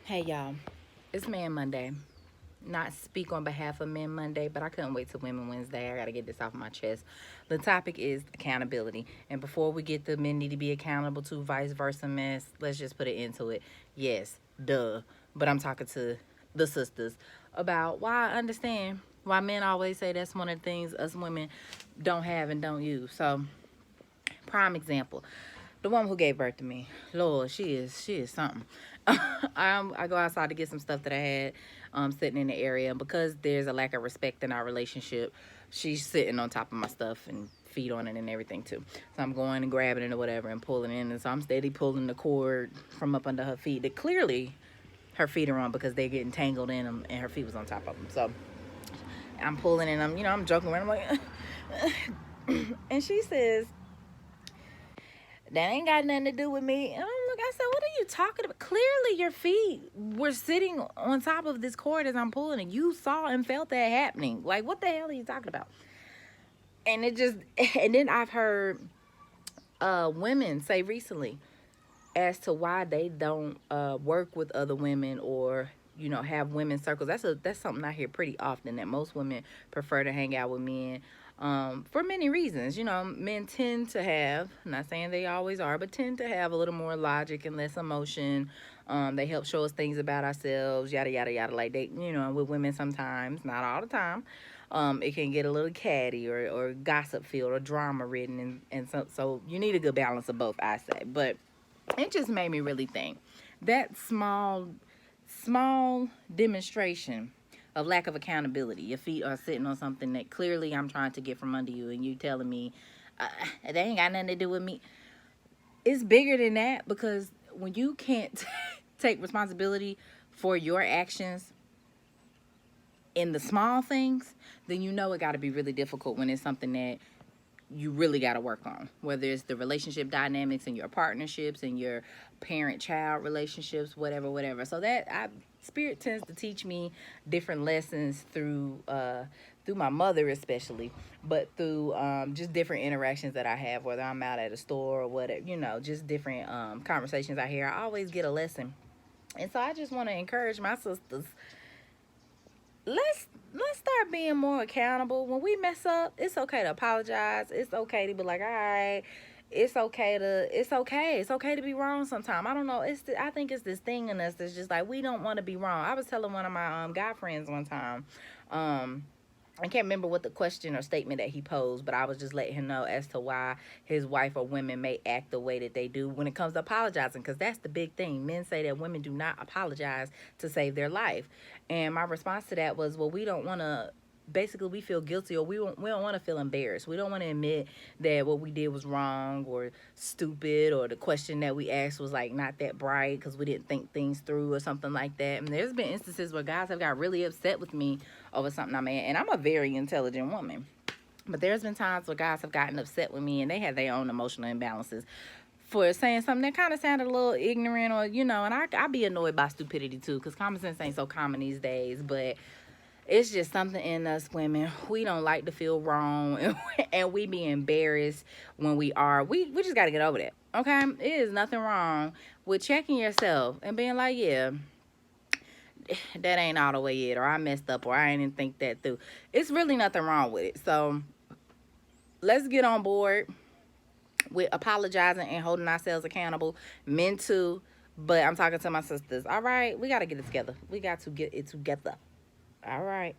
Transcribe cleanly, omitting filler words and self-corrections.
Hey y'all, it's Man Monday. Not speak on behalf of Men Monday, but I couldn't wait till Women Wednesday. I gotta get this off my chest. The topic is accountability. And before we get the men need to be accountable to vice versa mess, let's just put it into it. Yes, duh. But I'm talking to the sisters about why I understand why men always say that's one of the things us women don't have and don't use. So prime example, the woman who gave birth to me, Lord, she is something. I go outside to get some stuff that I had sitting in the area, and because there's a lack of respect in our relationship, she's sitting on top of my stuff and feet on it and everything too. So I'm going and grabbing it or whatever and pulling in, and so I'm steady pulling the cord from up under her feet that clearly her feet are on because they're getting tangled in them and her feet was on top of them. So I'm pulling and I'm joking around. I'm like, and she says, that ain't got nothing to do with me. And I said, what are you talking about? Clearly your feet were sitting on top of this cord as I'm pulling, and you saw and felt that happening. Like, what the hell are you talking about? And and then I've heard women say recently as to why they don't work with other women or have women circles. That's something I hear pretty often, that most women prefer to hang out with men for many reasons. Men tend to have, not saying they always are, but tend to have a little more logic and less emotion. They help show us things about ourselves, yada yada yada. Like they, with women sometimes, not all the time. It can get a little catty or gossip filled or drama ridden, and so you need a good balance of both, I say. But it just made me really think that small demonstration of lack of accountability. Your feet are sitting on something that clearly I'm trying to get from under you, and you telling me they ain't got nothing to do with me. It's bigger than that, because when you can't take responsibility for your actions in the small things, then it got to be really difficult when it's something that you really got to work on, whether it's the relationship dynamics and your partnerships and your parent-child relationships, whatever. So Spirit tends to teach me different lessons through my mother especially, but through just different interactions that I have, whether I'm out at a store or whatever, just different conversations I hear. I always get a lesson. And so I just want to encourage my sisters, let's start being more accountable. When we mess up, it's okay to apologize. It's okay to be like, all right. It's okay to be wrong sometime. I don't know. I think it's this thing in us that's just like, we don't want to be wrong. I was telling one of my guy friends one time, I can't remember what the question or statement that he posed, but I was just letting him know as to why his wife or women may act the way that they do when it comes to apologizing, because that's the big thing. Men say that women do not apologize to save their life. And my response to that was, well, we don't want to, basically we feel guilty, or we don't want to feel embarrassed. We don't want to admit that what we did was wrong or stupid, or the question that we asked was like not that bright because we didn't think things through or something like that. And there's been instances where guys have got really upset with me over something I made, and I'm a very intelligent woman, but there's been times where guys have gotten upset with me and they had their own emotional imbalances for saying something that kind of sounded a little ignorant, or and I be annoyed by stupidity too, because common sense ain't so common these days. But it's just something in us women. We don't like to feel wrong, and we be embarrassed when we are. We just got to get over that, okay? It is nothing wrong with checking yourself and being like, yeah, that ain't all the way it, or I messed up, or I didn't think that through. It's really nothing wrong with it. So let's get on board with apologizing and holding ourselves accountable. Men too, but I'm talking to my sisters. All right, we got to get it together. We got to get it together. All right.